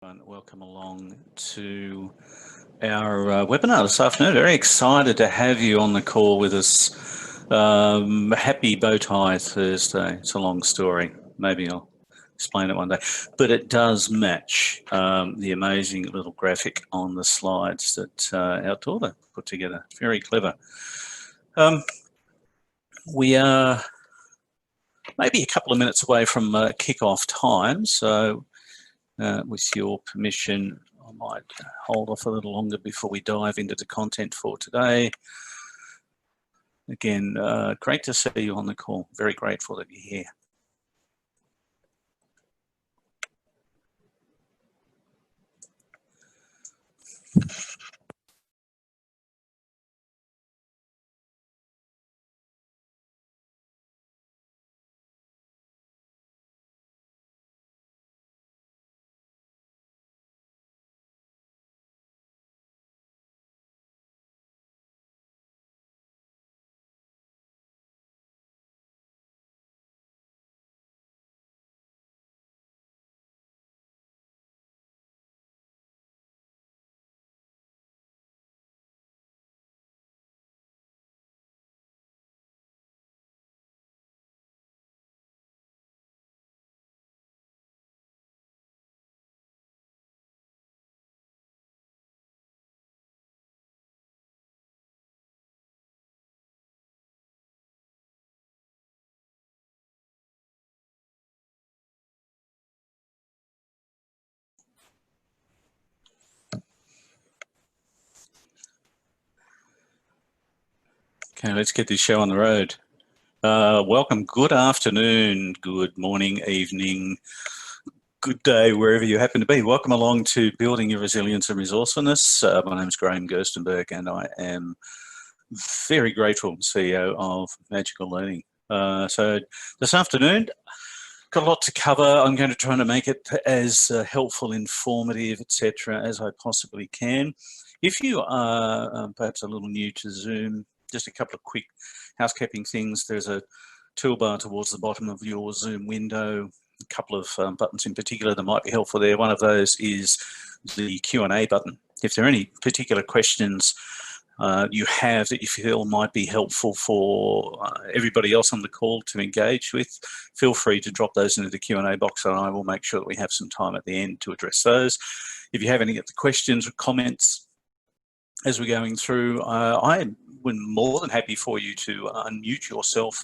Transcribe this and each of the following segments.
Welcome along to our webinar this afternoon. Very excited to have you on the call with us. Happy Bow Tie Thursday. It's a long story. Maybe I'll explain it one day. But it does match the amazing little graphic on the slides that our daughter put together. Very clever. We are maybe a couple of minutes away from kick-off time, so with your permission, I might hold off a little longer before we dive into the content for today. Again, great to see you on the call. Very grateful that you're here. Okay, let's get this show on the road. Welcome, good afternoon, good morning, evening, good day, wherever you happen to be. Welcome along to Building Your Resilience and Resourcefulness. My name is Graham Gerstenberg and I am very grateful CEO of Magical Learning. So this afternoon, got a lot to cover. I'm going to try to make it as helpful, informative, etc. as I possibly can. If you are perhaps a little new to Zoom, just a couple of quick housekeeping things. There's a toolbar towards the bottom of your Zoom window, a couple of buttons in particular that might be helpful there. One of those is the Q&A button. If there are any particular questions you have that you feel might be helpful for everybody else on the call to engage with, feel free to drop those into the Q&A box and I will make sure that we have some time at the end to address those. If you have any questions or comments as we're going through, I'm more than happy for you to unmute yourself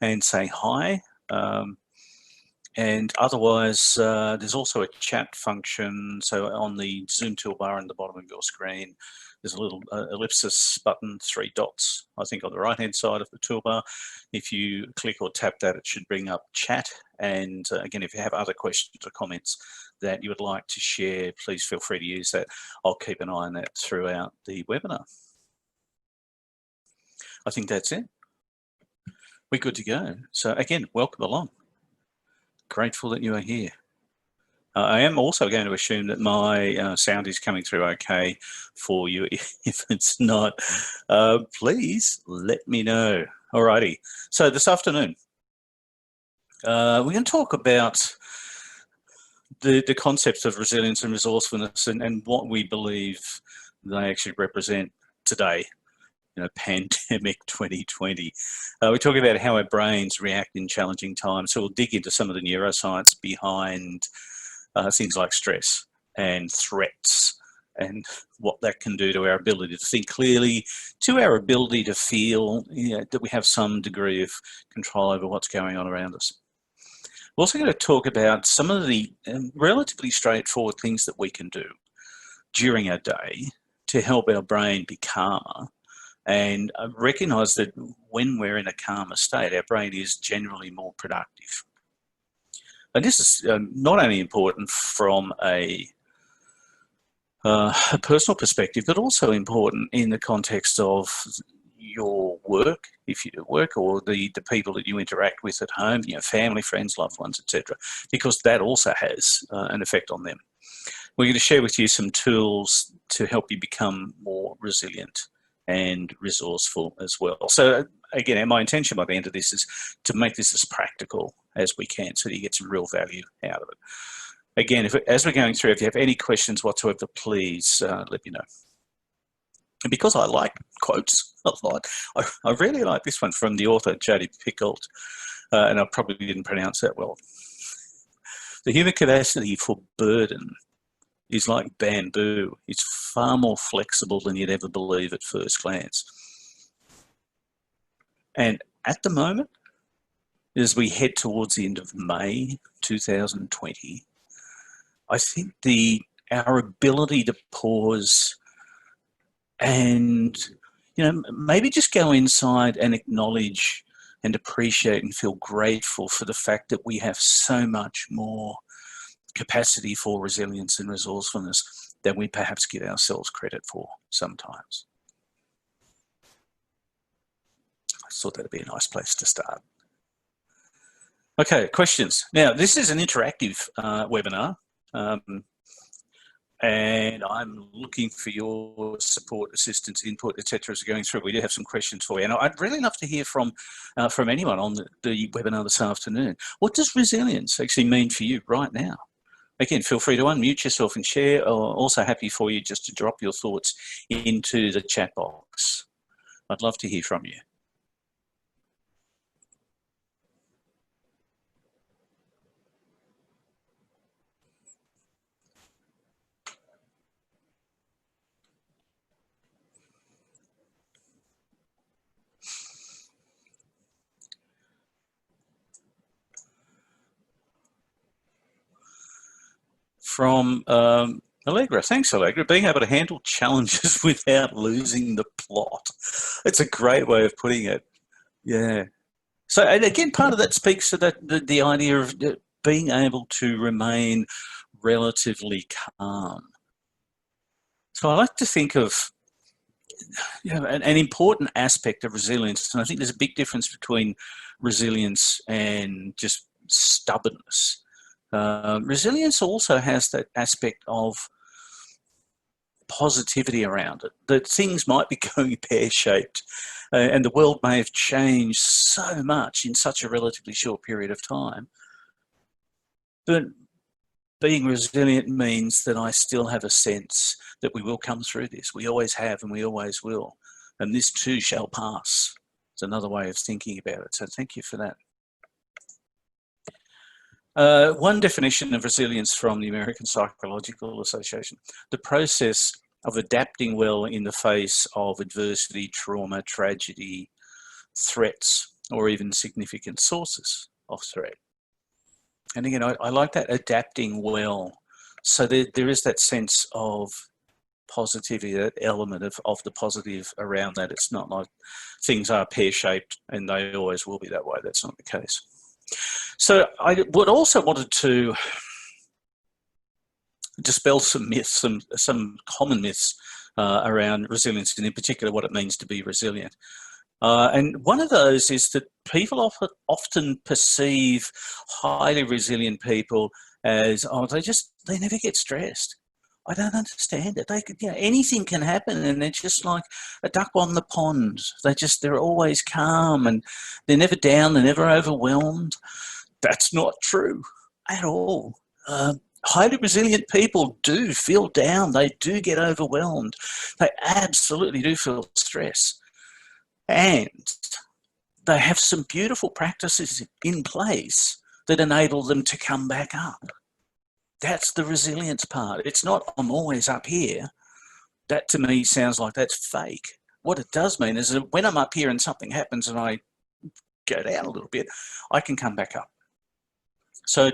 and say hi. And otherwise, there's also a chat function. So on the Zoom toolbar on the bottom of your screen, there's a little ellipsis button, 3 dots, I think on the right-hand side of the toolbar. If you click or tap that, it should bring up chat. And again, if you have other questions or comments that you would like to share, please feel free to use that. I'll keep an eye on that throughout the webinar. I think that's it. We're good to go. So again, welcome along. Grateful that you are here. I am also going to assume that my sound is coming through okay for you. If it's not, please let me know. Alrighty. So this afternoon, we're going to talk about the concepts of resilience and resourcefulness and what we believe they actually represent today. You know, pandemic 2020. We're talking about how our brains react in challenging times. So we'll dig into some of the neuroscience behind things like stress and threats and what that can do to our ability to think clearly, to our ability to feel that we have some degree of control over what's going on around us. We're also going to talk about some of the relatively straightforward things that we can do during our day to help our brain be calmer and recognise that when we're in a calmer state, our brain is generally more productive. And this is not only important from a personal perspective, but also important in the context of your work, if you do work, or the people that you interact with at home, family, friends, loved ones, etc., because that also has an effect on them. We're going to share with you some tools to help you become more resilient and resourceful as well. So again, my intention by the end of this is to make this as practical as we can so that you get some real value out of it. again, as we're going through, if you have any questions whatsoever, please let me know. And because I like quotes a lot, I really like this one from the author J.D. Pickett, and I probably didn't pronounce that well. The human capacity for burden is like bamboo. It's far more flexible than you'd ever believe at first glance. And at the moment, as we head towards the end of May 2020, I think our ability to pause and, maybe just go inside and acknowledge and appreciate and feel grateful for the fact that we have so much more capacity for resilience and resourcefulness than we perhaps give ourselves credit for sometimes. I thought that'd be a nice place to start. Okay, questions. Now, this is an interactive webinar, and I'm looking for your support, assistance, input, etc. as we're going through. We do have some questions for you, and I'd really love to hear from anyone on the webinar this afternoon. What does resilience actually mean for you right now? Again, feel free to unmute yourself and share. Also happy for you just to drop your thoughts into the chat box. I'd love to hear from you. From Allegra. Thanks, Allegra. Being able to handle challenges without losing the plot. It's a great way of putting it. Yeah. So, and again, part of that speaks to the idea of being able to remain relatively calm. So I like to think of an important aspect of resilience, and I think there's a big difference between resilience and just stubbornness. Resilience also has that aspect of positivity around it, that things might be going pear-shaped and the world may have changed so much in such a relatively short period of time. But being resilient means that I still have a sense that we will come through this. We always have and we always will. And this too shall pass. It's another way of thinking about it. So thank you for that. One definition of resilience from the American Psychological Association: the process of adapting well in the face of adversity, trauma, tragedy, threats, or even significant sources of threat. And again, I like that, adapting well. So there is that sense of positivity, that element of the positive around that. It's not like things are pear-shaped and they always will be that way. That's not the case. So I would also wanted to dispel some myths, some common myths around resilience, and in particular what it means to be resilient. And one of those is that people often perceive highly resilient people as, they never get stressed. I don't understand it. Anything can happen, and they're just like a duck on the pond. They're always calm, and they're never down. They're never overwhelmed. That's not true at all. Highly resilient people do feel down. They do get overwhelmed. They absolutely do feel stress. And they have some beautiful practices in place that enable them to come back up. That's the resilience part. It's not, I'm always up here. That to me sounds like that's fake. What it does mean is that when I'm up here and something happens and I go down a little bit, I can come back up. So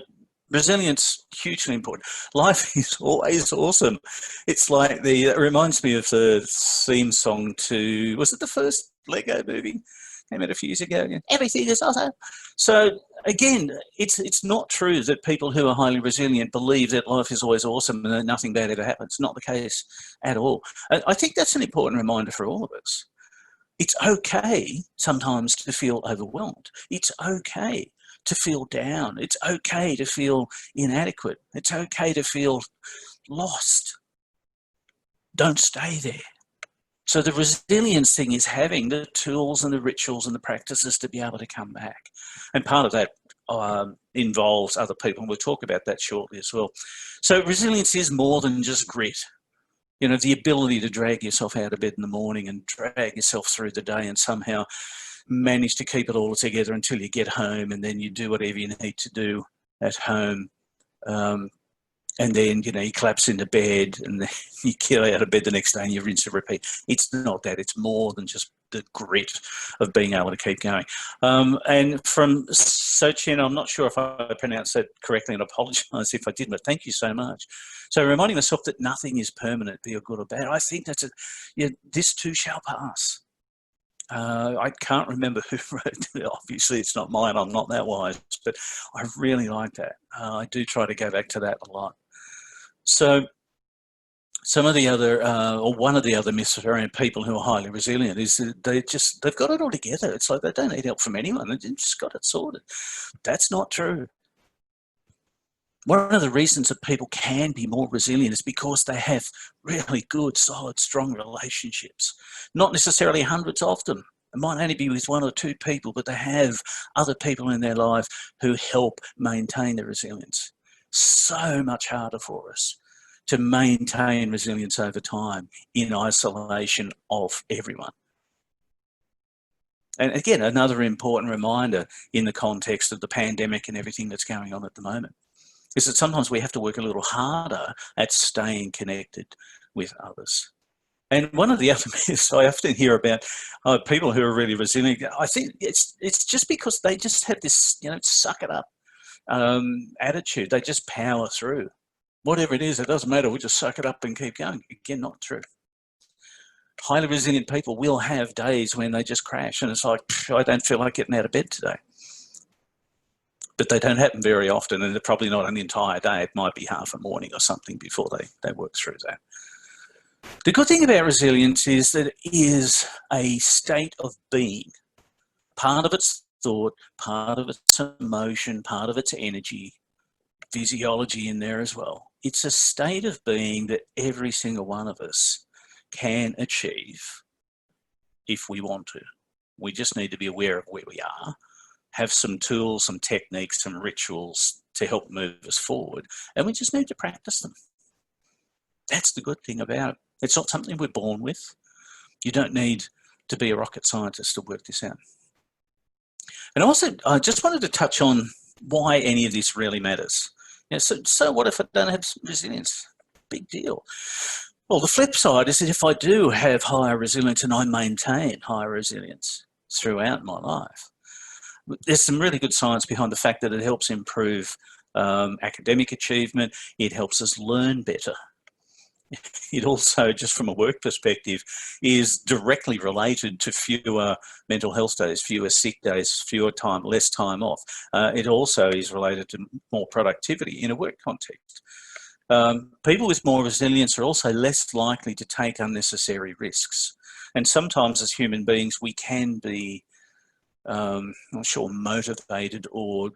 resilience, hugely important. Life is always awesome. It's like it reminds me of the theme song to, was it the first Lego movie? Came out a few years ago. Everything is awesome. So again, it's not true that people who are highly resilient believe that life is always awesome and that nothing bad ever happens. It's not the case at all. I think that's an important reminder for all of us. It's okay sometimes to feel overwhelmed. It's okay to feel down. It's okay to feel inadequate. It's okay to feel lost. Don't stay there. So the resilience thing is having the tools and the rituals and the practices to be able to come back. And part of that involves other people, and we'll talk about that shortly as well. So resilience is more than just grit. You know, the ability to drag yourself out of bed in the morning and drag yourself through the day and somehow manage to keep it all together until you get home, and then you do whatever you need to do at home. And then, you know, you collapse into bed and then you get out of bed the next day and you rinse and repeat. It's not that. It's more than just the grit of being able to keep going. And from Sochin, I'm not sure if I pronounced that correctly, and I apologise if I didn't, but thank you so much. So reminding myself that nothing is permanent, be it good or bad. I think that's this too shall pass. I can't remember who wrote it. Obviously, it's not mine. I'm not that wise, but I really like that. I do try to go back to that a lot. So some of the other, or one of the other myths around people who are highly resilient is that they've got it all together. It's like they don't need help from anyone. They've just got it sorted. That's not true. One of the reasons that people can be more resilient is because they have really good, solid, strong relationships. Not necessarily hundreds of them. It might only be with one or two people, but they have other people in their life who help maintain their resilience. So much harder for us to maintain resilience over time in isolation of everyone. And again, another important reminder in the context of the pandemic and everything that's going on at the moment is that sometimes we have to work a little harder at staying connected with others. And one of the other myths I often hear about people who are really resilient, I think it's just because they just have this, you know, suck it up attitude. They just power through. Whatever it is, it doesn't matter. We just suck it up and keep going. Again, not true. Highly resilient people will have days when they just crash and it's like, I don't feel like getting out of bed today. But they don't happen very often, and they're probably not an entire day. It might be half a morning or something before they work through that. The good thing about resilience is that it is a state of being. Part of it's thought, part of it's emotion, part of it's energy, physiology in there as well. It's a state of being that every single one of us can achieve if we want to. We just need to be aware of where we are, have some tools, some techniques, some rituals to help move us forward, and we just need to practice them. That's the good thing about it. It's not something we're born with. You don't need to be a rocket scientist to work this out. And also, I just wanted to touch on why any of this really matters. You know, so what if I don't have resilience? Big deal. Well, the flip side is that if I do have higher resilience and I maintain higher resilience throughout my life, there's some really good science behind the fact that it helps improve academic achievement. It helps us learn better. It also, just from a work perspective, is directly related to fewer mental health days, fewer sick days, less time off. It also is related to more productivity in a work context. People with more resilience are also less likely to take unnecessary risks. And sometimes as human beings, we can be, not sure, motivated or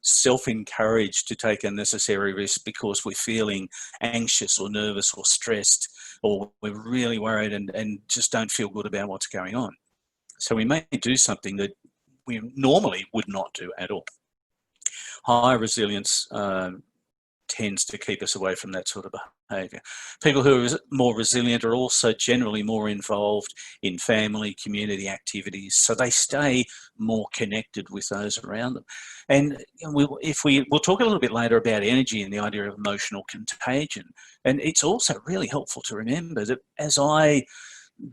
self-encouraged to take unnecessary risks because we're feeling anxious or nervous or stressed, or we're really worried and just don't feel good about what's going on. So we may do something that we normally would not do at all. High resilience tends to keep us away from that sort of behaviour. People who are more resilient are also generally more involved in family, community activities, so they stay more connected with those around them. And we'll talk a little bit later about energy and the idea of emotional contagion. And it's also really helpful to remember that as I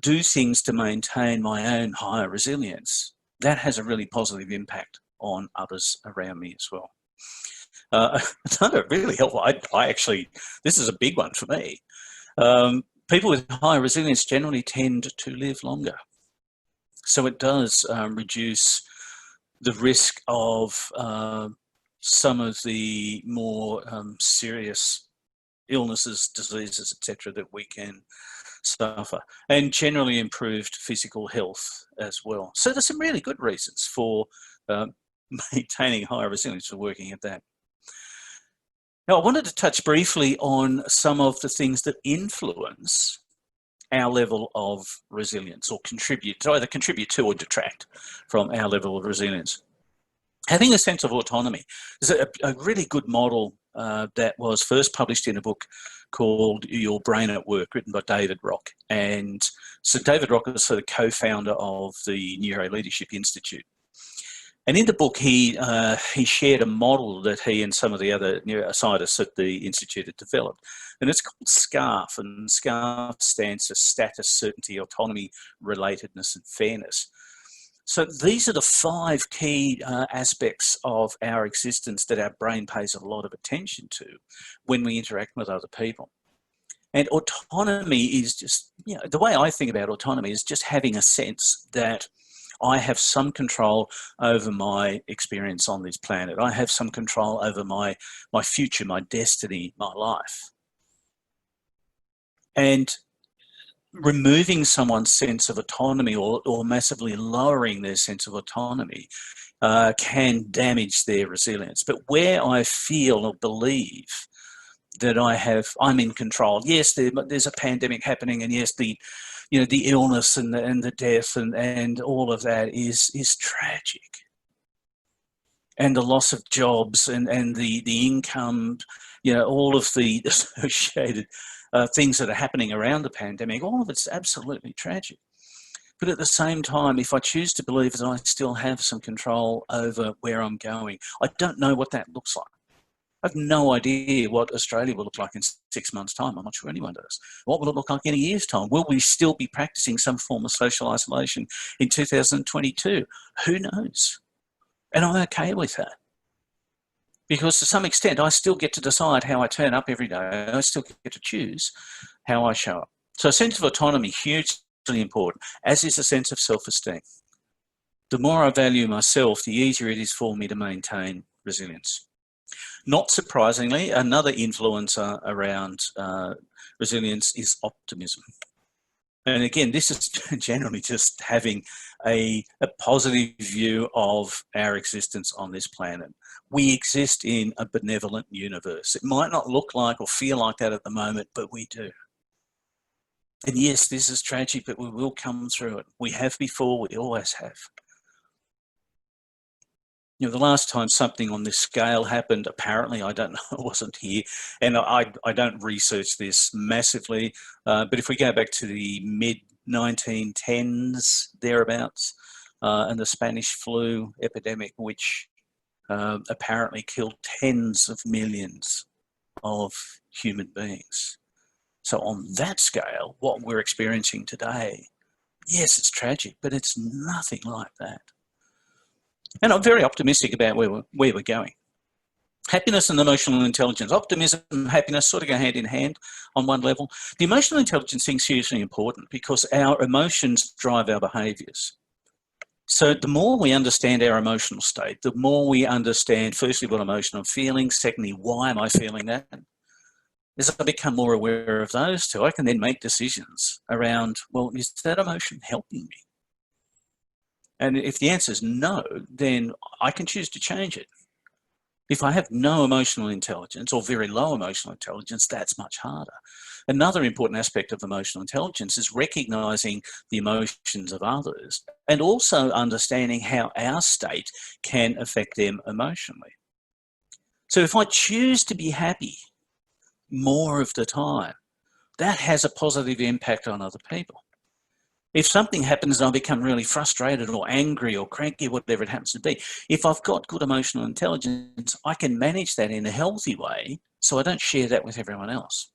do things to maintain my own higher resilience, that has a really positive impact on others around me as well. Another really helpful, I actually, this is a big one for me. People with high resilience generally tend to live longer. So it does reduce the risk of some of the more serious illnesses, diseases, etc., that we can suffer, and generally improved physical health as well. So there's some really good reasons for maintaining higher resilience, for working at that. Now, I wanted to touch briefly on some of the things that influence our level of resilience, or either contribute to or detract from our level of resilience. Having a sense of autonomy is a really good model that was first published in a book called Your Brain at Work, written by David Rock. And so David Rock is the co-founder of the Neuro Leadership Institute. And in the book, he shared a model that he and some of the other neuroscientists at the Institute had developed. And it's called SCARF, and SCARF stands for Status, Certainty, Autonomy, Relatedness, and Fairness. So these are the 5 key aspects of our existence that our brain pays a lot of attention to when we interact with other people. And autonomy is just, the way I think about autonomy is just having a sense that I have some control over my experience on this planet. I have some control over my future, my destiny, my life. And removing someone's sense of autonomy or massively lowering their sense of autonomy can damage their resilience. But where I feel or believe that I'm in control, yes, there's a pandemic happening, and yes, the illness and the death and all of that is tragic. And the loss of jobs and the income, all of the associated things that are happening around the pandemic, all of it's absolutely tragic. But at the same time, if I choose to believe that I still have some control over where I'm going, I don't know what that looks like. I have no idea what Australia will look like in 6 months' time. I'm not sure anyone does. What will it look like in a year's time? Will we still be practicing some form of social isolation in 2022? Who knows? And I'm okay with that. Because to some extent, I still get to decide how I turn up every day. I still get to choose how I show up. So a sense of autonomy, hugely important, as is a sense of self-esteem. The more I value myself, the easier it is for me to maintain resilience. Not surprisingly, another influencer around resilience is optimism. And again, this is generally just having a positive view of our existence on this planet. We exist in a benevolent universe. It might not look like or feel like that at the moment, but we do. And yes, this is tragic, but we will come through it. We have before, we always have. The last time something on this scale happened, apparently, I don't know, I wasn't here, and I don't research this massively, but if we go back to the mid-1910s, thereabouts, and the Spanish flu epidemic, which apparently killed tens of millions of human beings. So on that scale, what we're experiencing today, yes, it's tragic, but it's nothing like that. And I'm very optimistic about where we're going. Happiness and emotional intelligence. Optimism and happiness sort of go hand in hand on one level. The emotional intelligence thing is hugely important because our emotions drive our behaviours. So the more we understand our emotional state, the more we understand, firstly, what emotion I'm feeling, secondly, why am I feeling that? As I become more aware of those two, I can then make decisions around, well, is that emotion helping me? And if the answer is no, then I can choose to change it. If I have no emotional intelligence or very low emotional intelligence, that's much harder. Another important aspect of emotional intelligence is recognizing the emotions of others and also understanding how our state can affect them emotionally. So if I choose to be happy more of the time, that has a positive impact on other people. If something happens and I become really frustrated or angry or cranky, whatever it happens to be, if I've got good emotional intelligence, I can manage that in a healthy way so I don't share that with everyone else.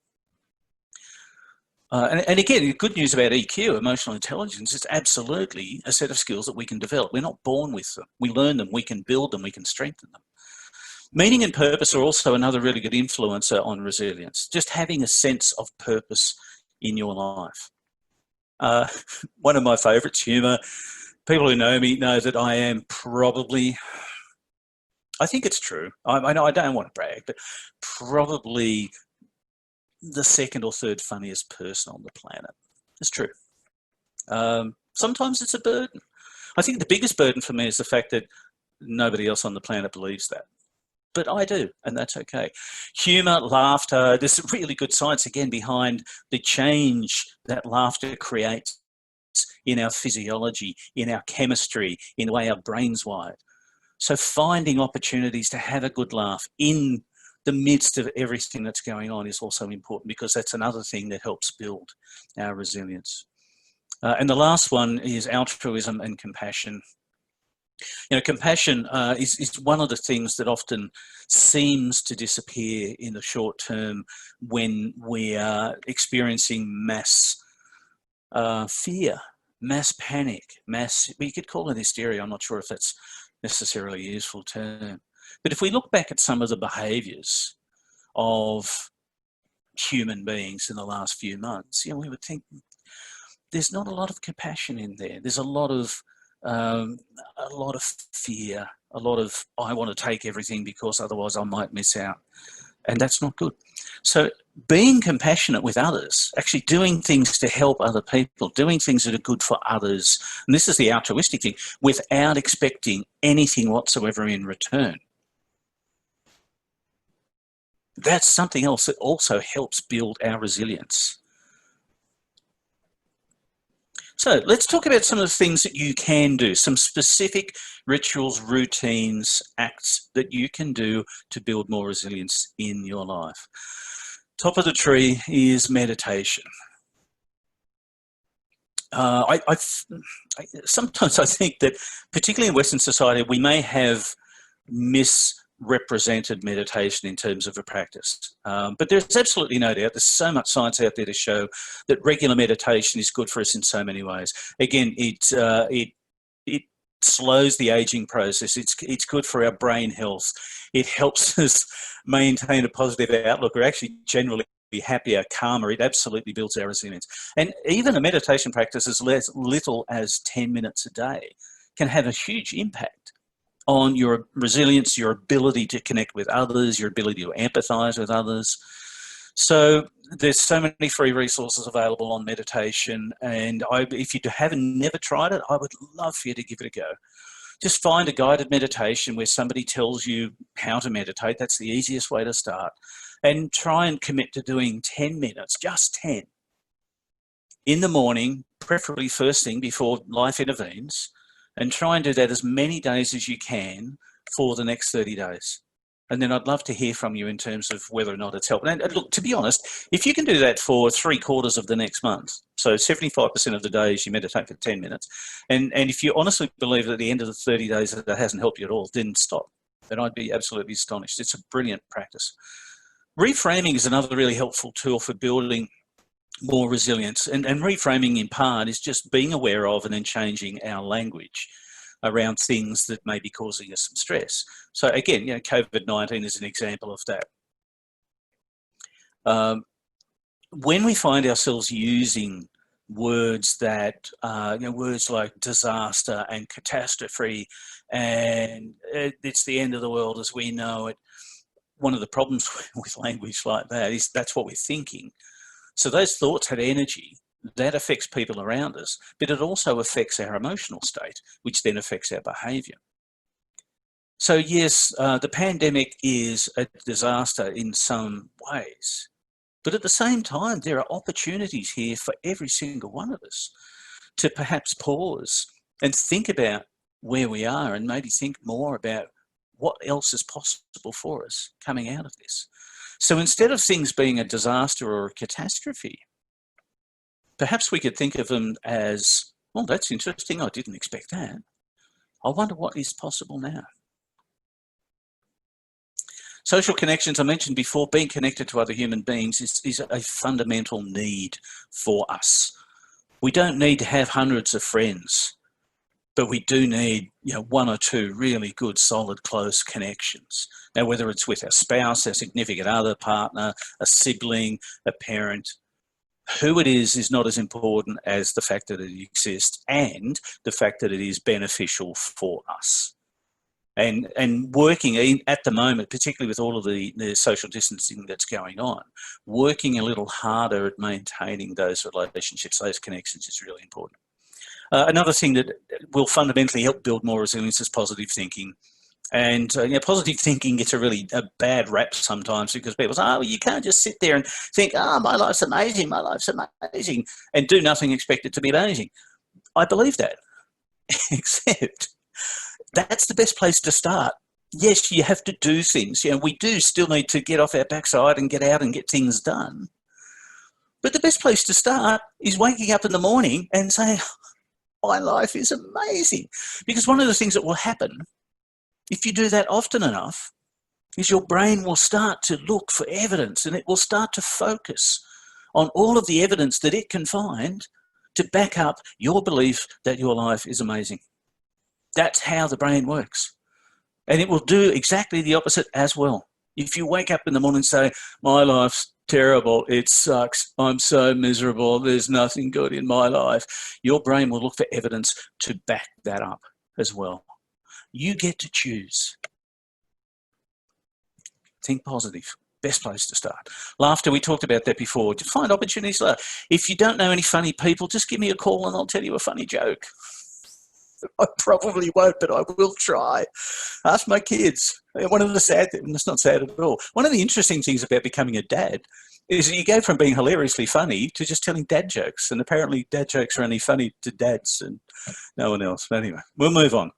And again, the good news about EQ, emotional intelligence, is absolutely a set of skills that we can develop. We're not born with them. We learn them, we can build them, we can strengthen them. Meaning and purpose are also another really good influencer on resilience. Just having a sense of purpose in your life. One of my favourites, humour. People who know me know that I am probably, I think it's true, I know I don't want to brag, but probably the second or third funniest person on the planet. It's true. Sometimes it's a burden. I think the biggest burden for me is the fact that nobody else on the planet believes that. But I do, and that's okay. Humour, laughter, there's really good science, again, behind the change that laughter creates in our physiology, in our chemistry, in the way our brain's wired. So finding opportunities to have a good laugh in the midst of everything that's going on is also important, because that's another thing that helps build our resilience. And the last one is altruism and compassion. You know, compassion is one of the things that often seems to disappear in the short term when we are experiencing mass fear, mass panic, we could call it hysteria. I'm not sure if that's necessarily a useful term. But if we look back at some of the behaviours of human beings in the last few months, you know, we would think there's not a lot of compassion in there. There's a lot of fear, a lot of I want to take everything because otherwise I might miss out, and that's not good. So being compassionate with others, actually doing things to help other people, doing things that are good for others, and this is the altruistic thing, without expecting anything whatsoever in return. That's something else that also helps build our resilience. So let's talk about some of the things that you can do, some specific rituals, routines, acts that you can do to build more resilience in your life. Top of the tree is meditation. Sometimes I think that, particularly in Western society, we may have misrepresented meditation in terms of a practice. But there's absolutely no doubt, there's so much science out there to show that regular meditation is good for us in so many ways. Again, it slows the aging process. It's good for our brain health. It helps us maintain a positive outlook. We're actually generally happier, calmer. It absolutely builds our resilience. And even a meditation practice as little as 10 minutes a day can have a huge impact on your resilience, your ability to connect with others, your ability to empathize with others. So there's so many free resources available on meditation, and if you haven't never tried it, I would love for you to give it a go. Just find a guided meditation where somebody tells you how to meditate. That's the easiest way to start. And try and commit to doing 10 minutes, just 10, in the morning, preferably first thing before life intervenes, and try and do that as many days as you can for the next 30 days. And then I'd love to hear from you in terms of whether or not it's helped. And look, to be honest, if you can do that for 3/4 of the next month, so 75% of the days you meditate for 10 minutes, and if you honestly believe that at the end of the 30 days that it hasn't helped you at all, then stop. Then I'd be absolutely astonished. It's a brilliant practice. Reframing is another really helpful tool for building more resilience. And reframing in part is just being aware of and then changing our language around things that may be causing us some stress. So again, you know, COVID-19 is an example of that. When we find ourselves using words that, words like disaster and catastrophe, and it's the end of the world as we know it, one of the problems with language like that is that's what we're thinking. So those thoughts have energy. That affects people around us, but it also affects our emotional state, which then affects our behaviour. So yes, the pandemic is a disaster in some ways, but at the same time, there are opportunities here for every single one of us to perhaps pause and think about where we are and maybe think more about what else is possible for us coming out of this. So instead of things being a disaster or a catastrophe, perhaps we could think of them as, well, that's interesting. I didn't expect that. I wonder what is possible now. Social connections, I mentioned before, being connected to other human beings is a fundamental need for us. We don't need to have hundreds of friends, but we do need, one or two really good, solid, close connections. Now, whether it's with our spouse, our significant other, partner, a sibling, a parent, who it is not as important as the fact that it exists and the fact that it is beneficial for us. And working at the moment, particularly with all of the social distancing that's going on, working a little harder at maintaining those relationships, those connections is really important. Another thing that will fundamentally help build more resilience is positive thinking. And positive thinking gets a bad rap sometimes because people say, oh, you can't just sit there and think, oh, my life's amazing, and do nothing, expect it to be amazing. I believe that, except That's the best place to start. Yes, you have to do things. We do still need to get off our backside and get out and get things done. But the best place to start is waking up in the morning and saying, my life is amazing. Because one of the things that will happen, if you do that often enough, is your brain will start to look for evidence, and it will start to focus on all of the evidence that it can find to back up your belief that your life is amazing. That's how the brain works. And it will do exactly the opposite as well. If you wake up in the morning and say, my life's terrible, it sucks, I'm so miserable, there's nothing good in my life, your brain will look for evidence to back that up as well. You get to choose. Think positive. Best place to start. Laughter, we talked about that before. To find opportunities. If you don't know any funny people, just give me a call and I'll tell you a funny joke. I probably won't, but I will try. Ask my kids. One of the sad things, it's not sad at all. One of the interesting things about becoming a dad is that you go from being hilariously funny to just telling dad jokes. And apparently dad jokes are only funny to dads and no one else. But anyway, we'll move on.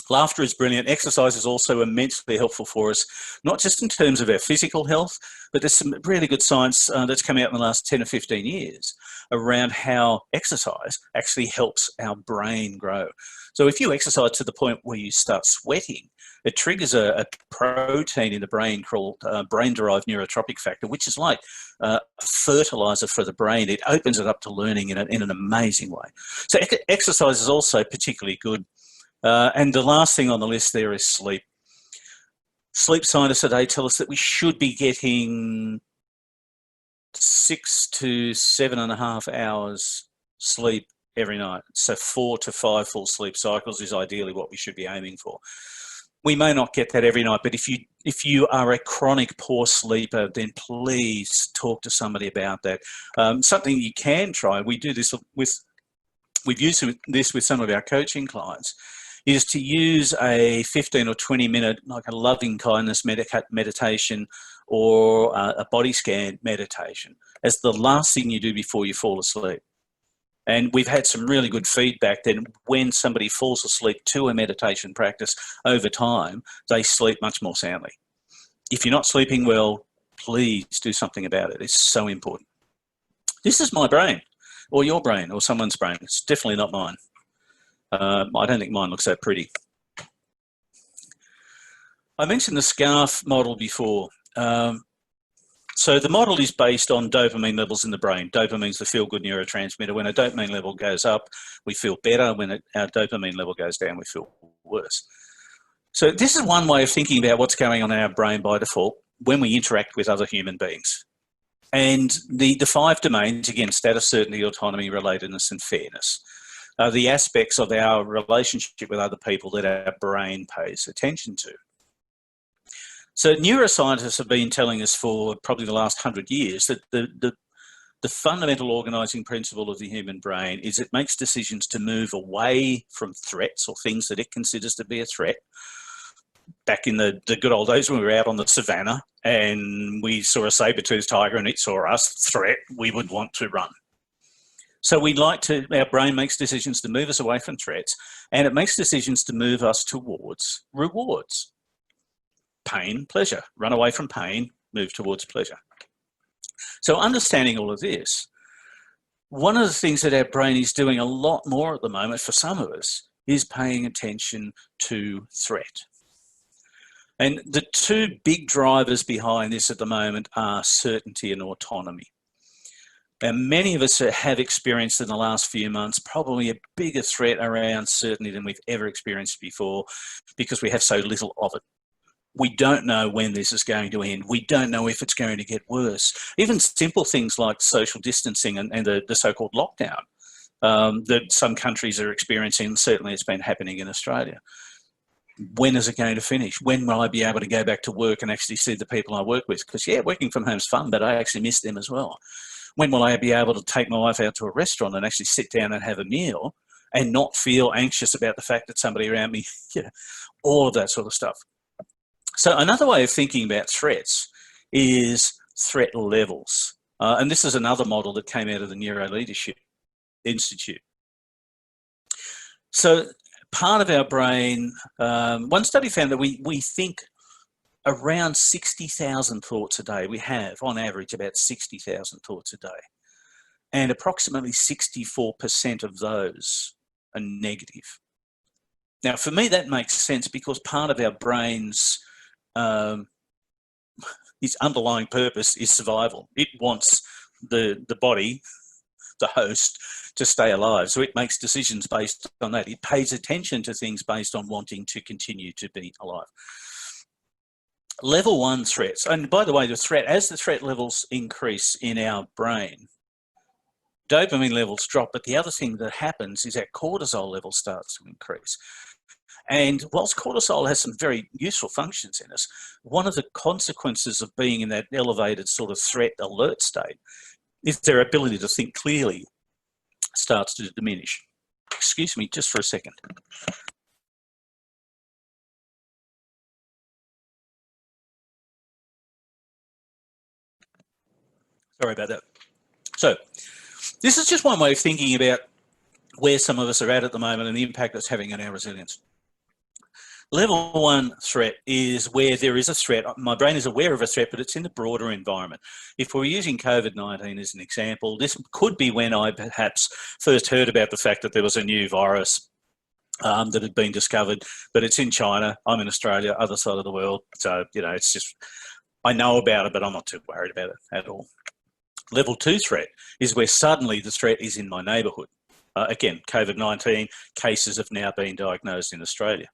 Laughter is brilliant. Exercise is also immensely helpful for us, not just in terms of our physical health, but there's some really good science that's come out in the last 10 or 15 years around how exercise actually helps our brain grow. So if you exercise to the point where you start sweating, it triggers a protein in the brain called brain-derived neurotropic factor, which is like fertilizer for the brain. It opens it up to learning in an amazing way. So exercise is also particularly good. And the last thing on the list there is sleep. Sleep scientists today tell us that we should be getting 6 to 7.5 hours sleep every night. So 4 to 5 full sleep cycles is ideally what we should be aiming for. We may not get that every night, but if you are a chronic poor sleeper, then please talk to somebody about that. Something you can try, we've used this with some of our coaching clients, is to use a 15 or 20 minute, like a loving kindness meditation or a body scan meditation as the last thing you do before you fall asleep. And we've had some really good feedback that when somebody falls asleep to a meditation practice over time, they sleep much more soundly. If you're not sleeping well, please do something about it. It's so important. This is my brain, or your brain, or someone's brain. It's definitely not mine. I don't think mine looks that pretty. I mentioned the SCARF model before. So the model is based on dopamine levels in the brain. Dopamine is the feel-good neurotransmitter. When a dopamine level goes up, we feel better. When our dopamine level goes down, we feel worse. So this is one way of thinking about what's going on in our brain by default when we interact with other human beings. And the 5 domains, again, status, certainty, autonomy, relatedness, and fairness, are the aspects of our relationship with other people that our brain pays attention to. So neuroscientists have been telling us for probably the last 100 years that the fundamental organising principle of the human brain is it makes decisions to move away from threats or things that it considers to be a threat. Back in the good old days when we were out on the savannah and we saw a saber-toothed tiger and it saw us, threat, we would want to run. So our brain makes decisions to move us away from threats, and it makes decisions to move us towards rewards. Pain, pleasure. Run away from pain, move towards pleasure. So understanding all of this, one of the things that our brain is doing a lot more at the moment for some of us is paying attention to threat. And the 2 big drivers behind this at the moment are certainty and autonomy. And many of us have experienced in the last few months probably a bigger threat around certainty than we've ever experienced before because we have so little of it. We don't know when this is going to end. We don't know if it's going to get worse. Even simple things like social distancing and the so-called lockdown that some countries are experiencing, certainly it's been happening in Australia. When is it going to finish? When will I be able to go back to work and actually see the people I work with? Because, yeah, working from home is fun, but I actually miss them as well. When will I be able to take my wife out to a restaurant and actually sit down and have a meal and not feel anxious about the fact that somebody around me, all of that sort of stuff. So another way of thinking about threats is threat levels. And this is another model that came out of the Neuro Leadership Institute. So part of our brain, one study found that we think around 60,000 thoughts a day. We have, on average, about 60,000 thoughts a day. And approximately 64% of those are negative. Now, for me, that makes sense because part of our brain's its underlying purpose is survival. It wants the body, the host, to stay alive. So it makes decisions based on that. It pays attention to things based on wanting to continue to be alive. Level 1 threats, and by the way, as the threat levels increase in our brain, dopamine levels drop, but the other thing that happens is our cortisol level starts to increase. And whilst cortisol has some very useful functions in us, one of the consequences of being in that elevated sort of threat alert state is their ability to think clearly starts to diminish. Excuse me just for a second. Sorry about that. So this is just one way of thinking about where some of us are at the moment and the impact that's having on our resilience. Level 1 threat is where there is a threat. My brain is aware of a threat, but it's in the broader environment. If we're using COVID-19 as an example, this could be when I perhaps first heard about the fact that there was a new virus that had been discovered, but it's in China. I'm in Australia, other side of the world. So, it's just, I know about it, but I'm not too worried about it at all. Level 2 threat is where suddenly the threat is in my neighbourhood. Again, COVID-19 cases have now been diagnosed in Australia.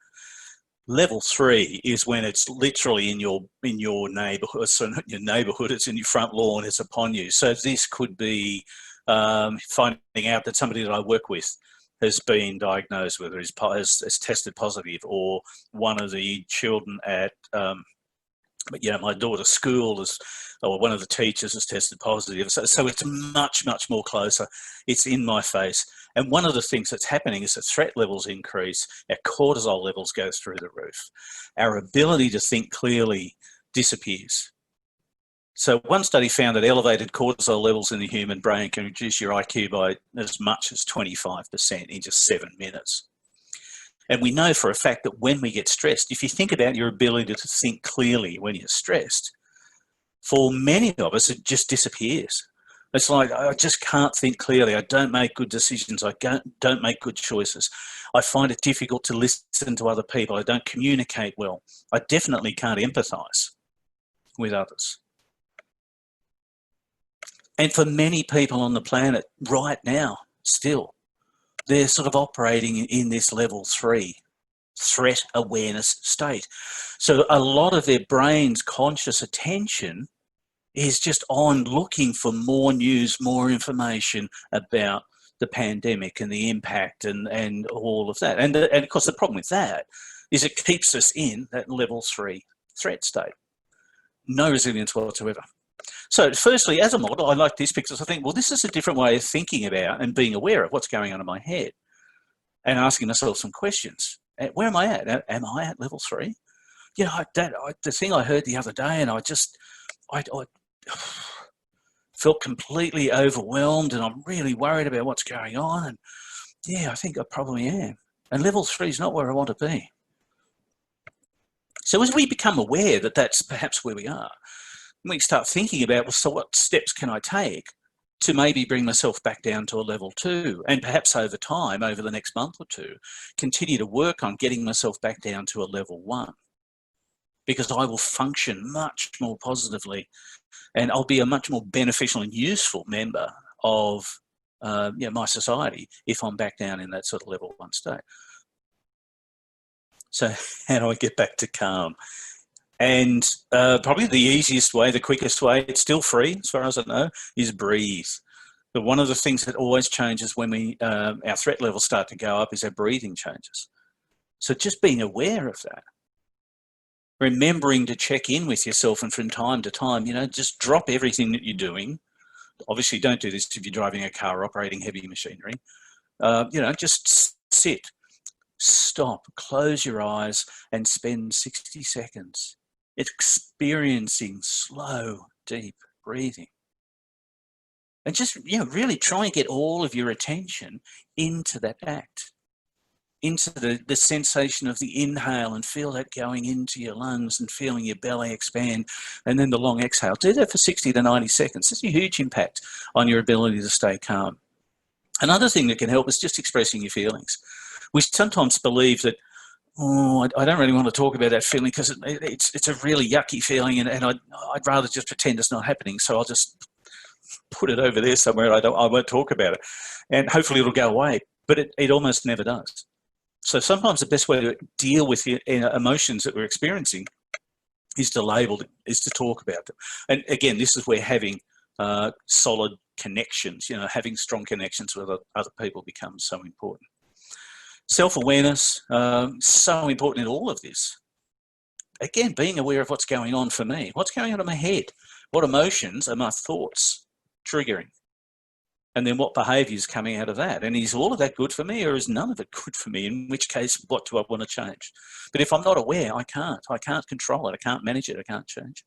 Level 3 is when it's literally in your neighbourhood. So not your neighbourhood, it's in your front lawn, it's upon you. So this could be finding out that somebody that I work with has been diagnosed with or has tested positive, or one of the children at my daughter's school or one of the teachers has tested positive. So it's much, much more closer. It's in my face. And one of the things that's happening is that threat levels increase, our cortisol levels go through the roof. Our ability to think clearly disappears. So one study found that elevated cortisol levels in the human brain can reduce your IQ by as much as 25% in just 7 minutes. And we know for a fact that when we get stressed, if you think about your ability to think clearly when you're stressed, for many of us, it just disappears. It's like, I just can't think clearly. I don't make good decisions. I don't make good choices. I find it difficult to listen to other people. I don't communicate well. I definitely can't empathise with others. And for many people on the planet right now, still, they're sort of operating in this level 3 threat awareness state. So a lot of their brain's conscious attention is just on looking for more news, more information about the pandemic and the impact and all of that. And of course, the problem with that is it keeps us in that level 3 threat state. No resilience whatsoever. So firstly, as a model, I like this because I think, well, this is a different way of thinking about and being aware of what's going on in my head and asking myself some questions. Where am I at? Am I at level 3? The thing I heard the other day, and I felt completely overwhelmed, and I'm really worried about what's going on. And yeah, I think I probably am. And level 3 is not where I want to be. So as we become aware that that's perhaps where we are, we start thinking about, well, so what steps can I take to maybe bring myself back down to a level 2, and perhaps over time, over the next month or two, continue to work on getting myself back down to a level 1, because I will function much more positively and I'll be a much more beneficial and useful member of my society if I'm back down in that sort of level 1 state. So how do I get back to calm? And probably the easiest way, the quickest way, it's still free as far as I know, is breathe. But one of the things that always changes when our threat levels start to go up is our breathing changes. So just being aware of that, remembering to check in with yourself, and from time to time, just drop everything that you're doing. Obviously, don't do this if you're driving a car or operating heavy machinery. Just sit, stop, close your eyes, and spend 60 seconds experiencing slow, deep breathing. And just, really try and get all of your attention into that act, into the sensation of the inhale and feel that going into your lungs and feeling your belly expand, and then the long exhale. Do that for 60 to 90 seconds. It's a huge impact on your ability to stay calm. Another thing that can help is just expressing your feelings. We sometimes believe that, oh, I don't really want to talk about that feeling because it's a really yucky feeling, and I'd rather just pretend it's not happening, so I'll just put it over there somewhere. I won't talk about it, and hopefully it'll go away. But it almost never does. So sometimes the best way to deal with the emotions that we're experiencing is to label them, is to talk about them. And again, this is where having solid connections, having strong connections with other people becomes so important. Self-awareness, so important in all of this. Again, being aware of what's going on for me. What's going on in my head? What emotions are my thoughts triggering? And then what behaviour is coming out of that? And is all of that good for me, or is none of it good for me? In which case, what do I want to change? But if I'm not aware, I can't control it. I can't manage it. I can't change.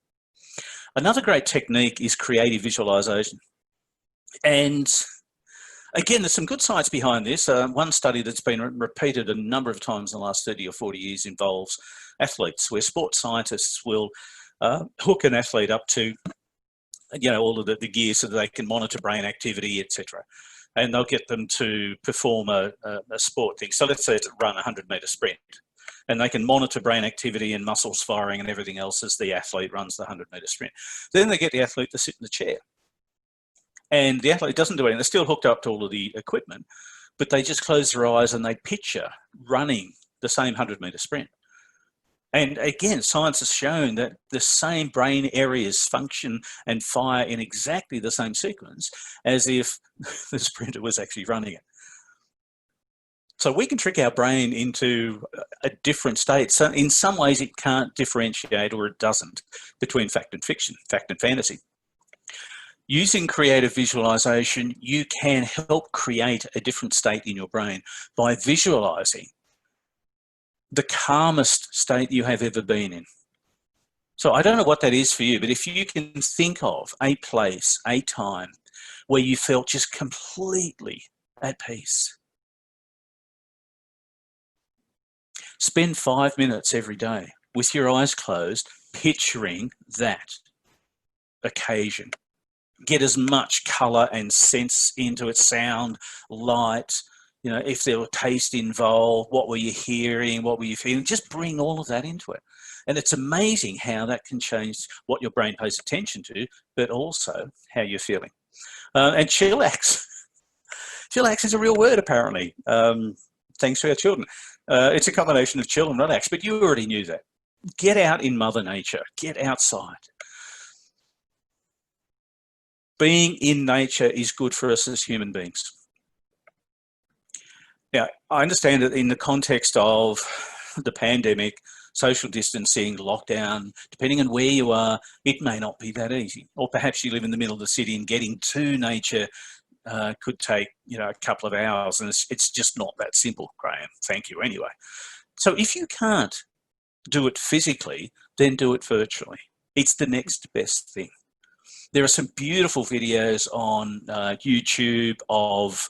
Another great technique is creative visualization. And again, there's some good science behind this. One study that's been repeated a number of times in the last 30 or 40 years involves athletes, where sports scientists will hook an athlete up to all of the gear so that they can monitor brain activity, etc. And they'll get them to perform a sport thing. So let's say it's run a 100-metre sprint. And they can monitor brain activity and muscles firing and everything else as the athlete runs the 100-metre sprint. Then they get the athlete to sit in the chair. And the athlete doesn't do anything. They're still hooked up to all of the equipment, but they just close their eyes and they picture running the same 100-metre sprint. And again, science has shown that the same brain areas function and fire in exactly the same sequence as if the sprinter was actually running it. So we can trick our brain into a different state. So in some ways it can't differentiate, or it doesn't, between fact and fiction, fact and fantasy. Using creative visualization, you can help create a different state in your brain by visualizing the calmest state you have ever been in. So I don't know what that is for you, but if you can think of a place, a time where you felt just completely at peace. Spend 5 minutes every day with your eyes closed, picturing that occasion. Get as much colour and sense into it, sound, light, if there were taste involved, what were you hearing, what were you feeling? Just bring all of that into it. And it's amazing how that can change what your brain pays attention to, but also how you're feeling. And chillax. Chillax is a real word, apparently, thanks to our children. It's a combination of chill and relax, but you already knew that. Get out in Mother Nature. Get outside. Being in nature is good for us as human beings. Now, I understand that in the context of the pandemic, social distancing, lockdown, depending on where you are, it may not be that easy. Or perhaps you live in the middle of the city and getting to nature could take, a couple of hours, and it's just not that simple, Graham. Thank you anyway. So if you can't do it physically, then do it virtually. It's the next best thing. There are some beautiful videos on YouTube of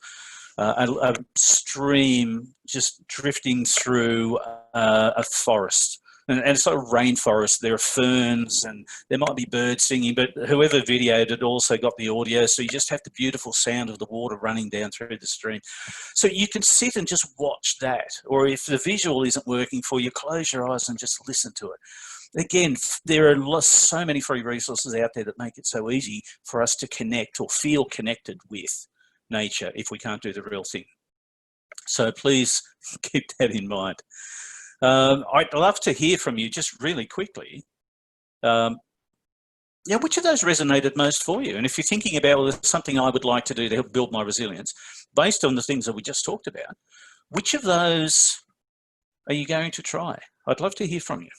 a stream just drifting through a forest. And it's like a rainforest. There are ferns and there might be birds singing, but whoever videoed it also got the audio. So you just have the beautiful sound of the water running down through the stream. So you can sit and just watch that. Or if the visual isn't working for you, close your eyes and just listen to it. Again, there are so many free resources out there that make it so easy for us to connect or feel connected with nature if we can't do the real thing. So please keep that in mind. I'd love to hear from you just really quickly. Which of those resonated most for you? And if you're thinking about, well, there's something I would like to do to help build my resilience, based on the things that we just talked about, which of those are you going to try? I'd love to hear from you.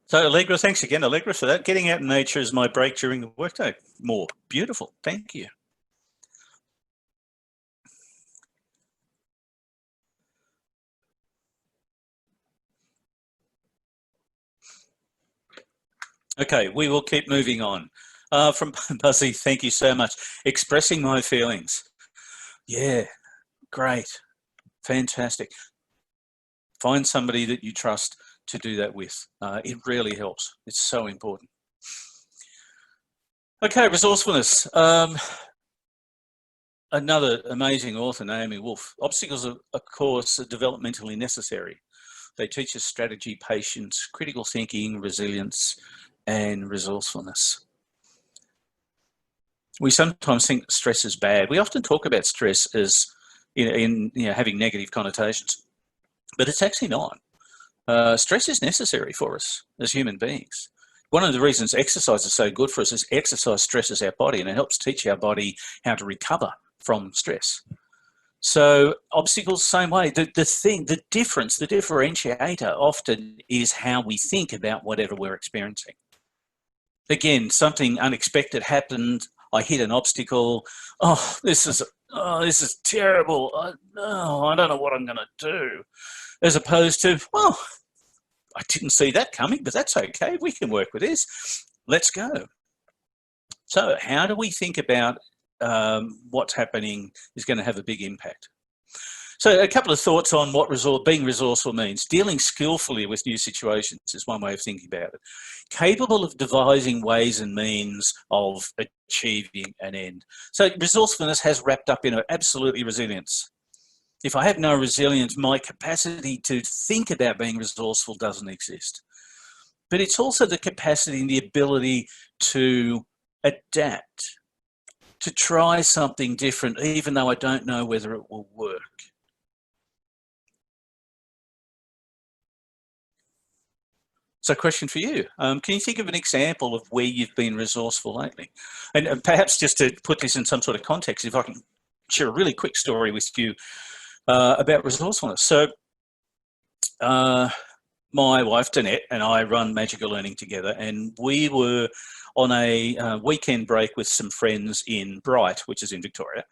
So Allegra, thanks again, Allegra, for that. Getting out in nature is my break during the workday. More beautiful. Thank you. Okay, we will keep moving on. From Buzzy, thank you so much. Expressing my feelings. Yeah, great. Fantastic. Find somebody that you trust to do that with. It really helps. It's so important. Okay, resourcefulness. Another amazing author, Naomi Wolf. Obstacles, of course, are developmentally necessary. They teach us strategy, patience, critical thinking, resilience, and resourcefulness. We sometimes think stress is bad. We often talk about stress as having negative connotations, but it's actually not. Stress is necessary for us as human beings. One of the reasons exercise is so good for us is exercise stresses our body, and it helps teach our body how to recover from stress. So obstacles, same way. The difference, the differentiator often is how we think about whatever we're experiencing. Again, something unexpected happened. I hit an obstacle. Oh, this is terrible. I don't know what I'm going to do. As opposed to, well, I didn't see that coming, but that's okay. We can work with this. Let's go. So how do we think about what's happening is going to have a big impact? So a couple of thoughts on what being resourceful means. Dealing skillfully with new situations is one way of thinking about it. Capable of devising ways and means of achieving an end. So resourcefulness has wrapped up in absolutely resilience. If I have no resilience, my capacity to think about being resourceful doesn't exist. But it's also the capacity and the ability to adapt, to try something different, even though I don't know whether it will work. So question for you, can you think of an example of where you've been resourceful lately? And perhaps just to put this in some sort of context, if I can share a really quick story with you about resourcefulness. So my wife, Danette, and I run Magical Learning together, and we were on a weekend break with some friends in Bright, which is in Victoria.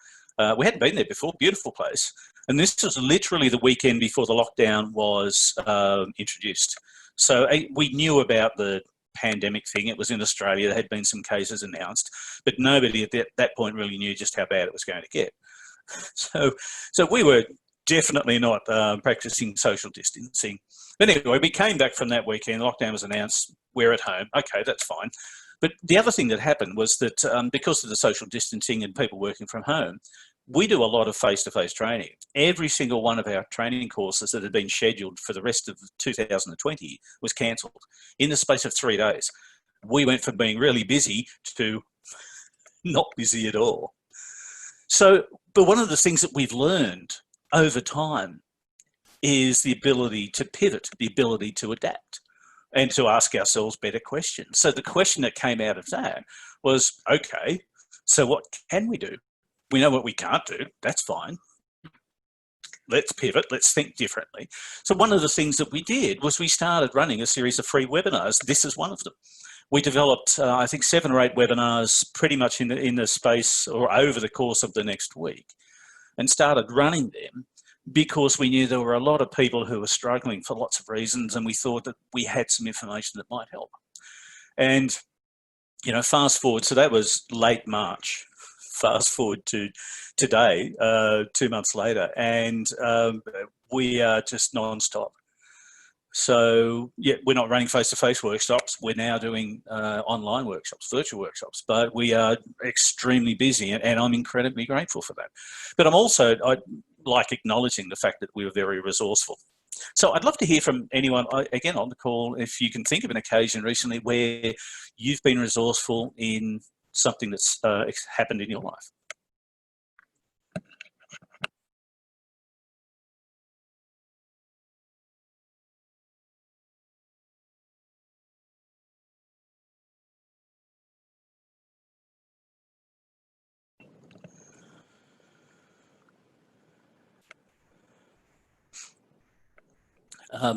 We hadn't been there before, beautiful place. And this was literally the weekend before the lockdown was introduced. So we knew about the pandemic thing. It was in Australia. There had been some cases announced, but nobody at that point really knew just how bad it was going to get. So we were definitely not practicing social distancing. But anyway, we came back from that weekend. Lockdown was announced. We're at home. Okay, that's fine. But the other thing that happened was that because of the social distancing and people working from home, we do a lot of face-to-face training. Every single one of our training courses that had been scheduled for the rest of 2020 was cancelled in the space of 3 days. We went from being really busy to not busy at all. So, but one of the things that we've learned over time is the ability to pivot, the ability to adapt, and to ask ourselves better questions. So the question that came out of that was, okay, so what can we do? We know what we can't do. That's fine. Let's pivot. Let's think differently. So one of the things that we did was we started running a series of free webinars. This is one of them. We developed, I think, 7 or 8 webinars pretty much in the space or over the course of the next week, and started running them because we knew there were a lot of people who were struggling for lots of reasons, and we thought that we had some information that might help. And, you know, fast forward, so that was late March. Fast forward to today, 2 months later, and we are just non-stop. So yeah, we're not running face-to-face workshops. We're now doing online workshops, virtual workshops, but we are extremely busy, and I'm incredibly grateful for that. But I like acknowledging the fact that we were very resourceful. So I'd love to hear from anyone, again, on the call, if you can think of an occasion recently where you've been resourceful in something that's happened in your life.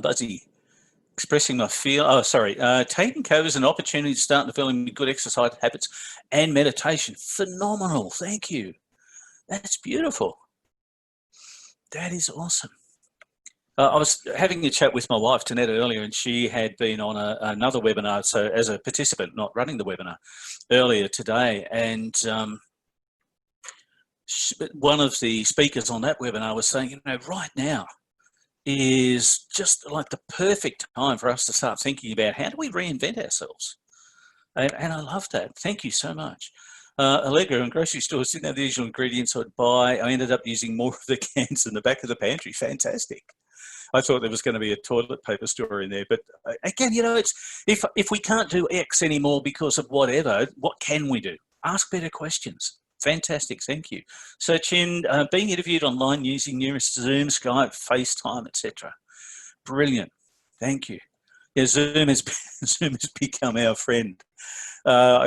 Buzzy, expressing my feel. Oh, sorry. Taking COVID as an opportunity to start developing good exercise habits and meditation. Phenomenal. Thank you. That's beautiful. That is awesome. I was having a chat with my wife, Tanette, earlier, and she had been on another webinar, so as a participant, not running the webinar, earlier today. And one of the speakers on that webinar was saying, right now is just like the perfect time for us to start thinking about how do we reinvent ourselves. And I love that. Thank you so much. Allegra, in grocery stores didn't have the usual ingredients I'd buy. I ended up using more of the cans in the back of the pantry. Fantastic. I thought there was going to be a toilet paper story in there, but again, it's if we can't do X anymore because of whatever, what can we do? Ask better questions. Fantastic, thank you. So, Chin, being interviewed online using numerous Zoom, Skype, FaceTime, etc. Brilliant, thank you. Yeah, Zoom has become our friend.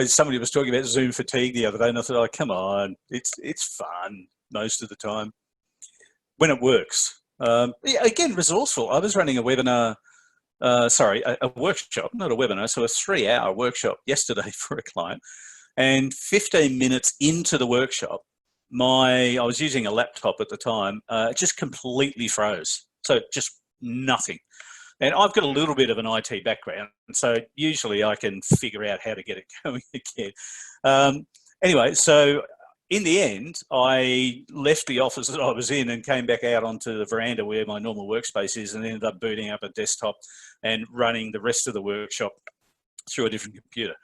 Somebody was talking about Zoom fatigue the other day, and I thought, oh, come on, it's fun most of the time when it works. Yeah, again, resourceful. I was running a webinar, a workshop, not a webinar, so a 3-hour workshop yesterday for a client. And 15 minutes into the workshop, I was using a laptop at the time, just completely froze. So just nothing. And I've got a little bit of an IT background, so usually I can figure out how to get it going again. Anyway, so in the end, I left the office that I was in and came back out onto the veranda where my normal workspace is, and ended up booting up a desktop and running the rest of the workshop through a different computer.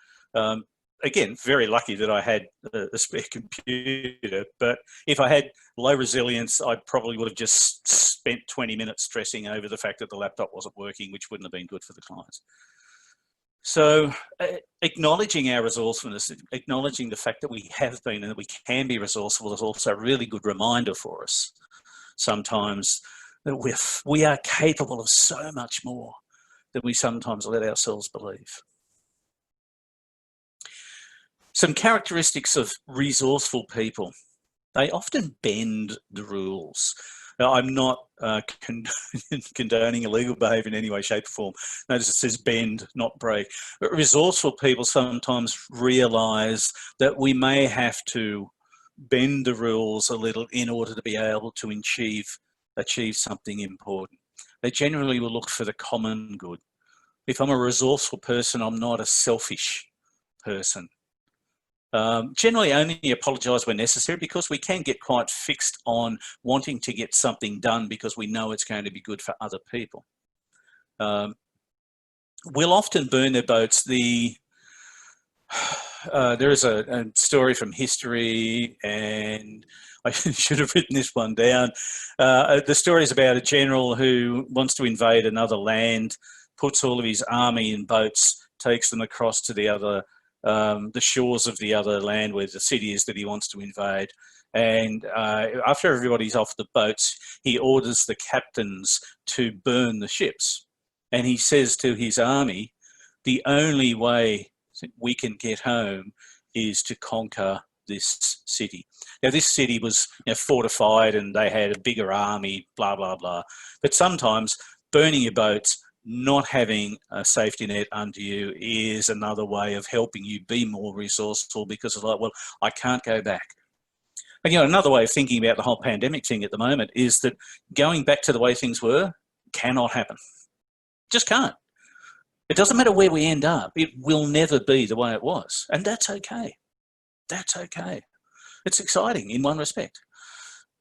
Again, very lucky that I had a spare computer, but if I had low resilience, I probably would have just spent 20 minutes stressing over the fact that the laptop wasn't working, which wouldn't have been good for the clients. So acknowledging our resourcefulness, acknowledging the fact that we have been and that we can be resourceful is also a really good reminder for us sometimes that we are capable of so much more than we sometimes let ourselves believe. Some characteristics of resourceful people. They often bend the rules. Now, I'm not condoning illegal behaviour in any way, shape or form. Notice it says bend, not break. But resourceful people sometimes realise that we may have to bend the rules a little in order to be able to achieve something important. They generally will look for the common good. If I'm a resourceful person, I'm not a selfish person. Generally only apologise when necessary, because we can get quite fixed on wanting to get something done because we know it's going to be good for other people. We'll often burn their boats. There is a story from history, and I should have written this one down. The story is about a general who wants to invade another land, puts all of his army in boats, takes them across to the shores of the other land where the city is that he wants to invade. And after everybody's off the boats, he orders the captains to burn the ships. And he says to his army, the only way we can get home is to conquer this city. Now, this city was fortified and they had a bigger army, blah, blah, blah. But sometimes burning your boats, not having a safety net under you, is another way of helping you be more resourceful, because it's like, well, I can't go back. And another way of thinking about the whole pandemic thing at the moment is that going back to the way things were cannot happen. Just can't. It doesn't matter where we end up. It will never be the way it was. And that's okay. That's okay. It's exciting in one respect.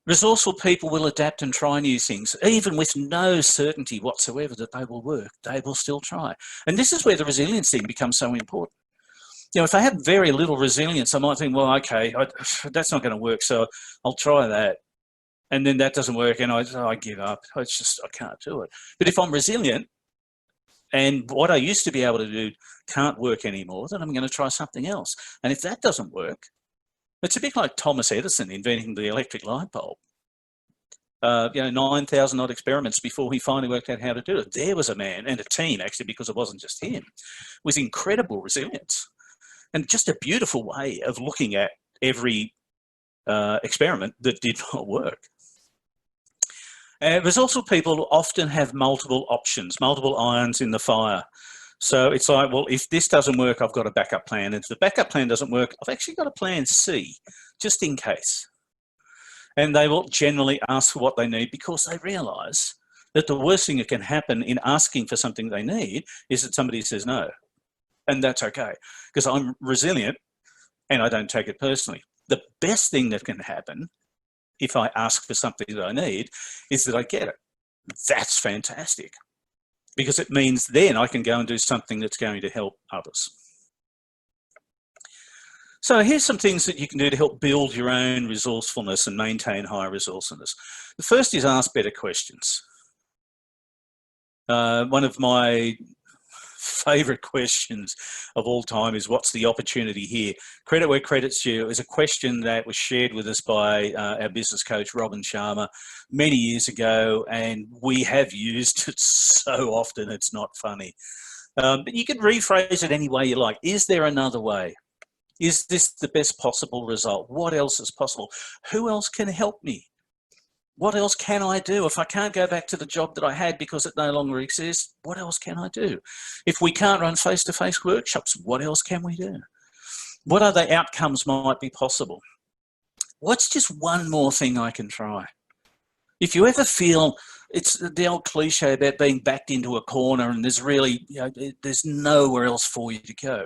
Resourceful people will adapt and try new things, even with no certainty whatsoever that they will work. They will still try. And this is where the resilience thing becomes so important. If I have very little resilience, I might think, well, okay, that's not going to work, so I'll try that. And then that doesn't work, and I give up. I can't do it. But if I'm resilient, and what I used to be able to do can't work anymore, then I'm going to try something else. And if that doesn't work, it's a bit like Thomas Edison inventing the electric light bulb. 9,000 odd experiments before he finally worked out how to do it. There was a man, and a team actually, because it wasn't just him, with incredible resilience and just a beautiful way of looking at every experiment that did not work. Resourceful people often have multiple options, multiple irons in the fire. So it's like, well, if this doesn't work, I've got a backup plan. And if the backup plan doesn't work, I've actually got a plan C, just in case. And they will generally ask for what they need because they realise that the worst thing that can happen in asking for something they need is that somebody says no. And that's okay, because I'm resilient and I don't take it personally. The best thing that can happen if I ask for something that I need is that I get it. That's fantastic, because it means then I can go and do something that's going to help others. So here's some things that you can do to help build your own resourcefulness and maintain high resourcefulness. The first is ask better questions. One of my favorite questions of all time is, what's the opportunity here? Credit where credit's due is a question that was shared with us by our business coach, Robin Sharma, many years ago, and we have used it so often it's not funny. But you can rephrase it any way you like. Is there another way? Is this the best possible result? What else is possible? Who else can help me? What else can I do? If I can't go back to the job that I had because it no longer exists, what else can I do? If we can't run face-to-face workshops, what else can we do? What other outcomes might be possible? What's just one more thing I can try? If you ever feel, it's the old cliche about being backed into a corner and there's really, there's nowhere else for you to go.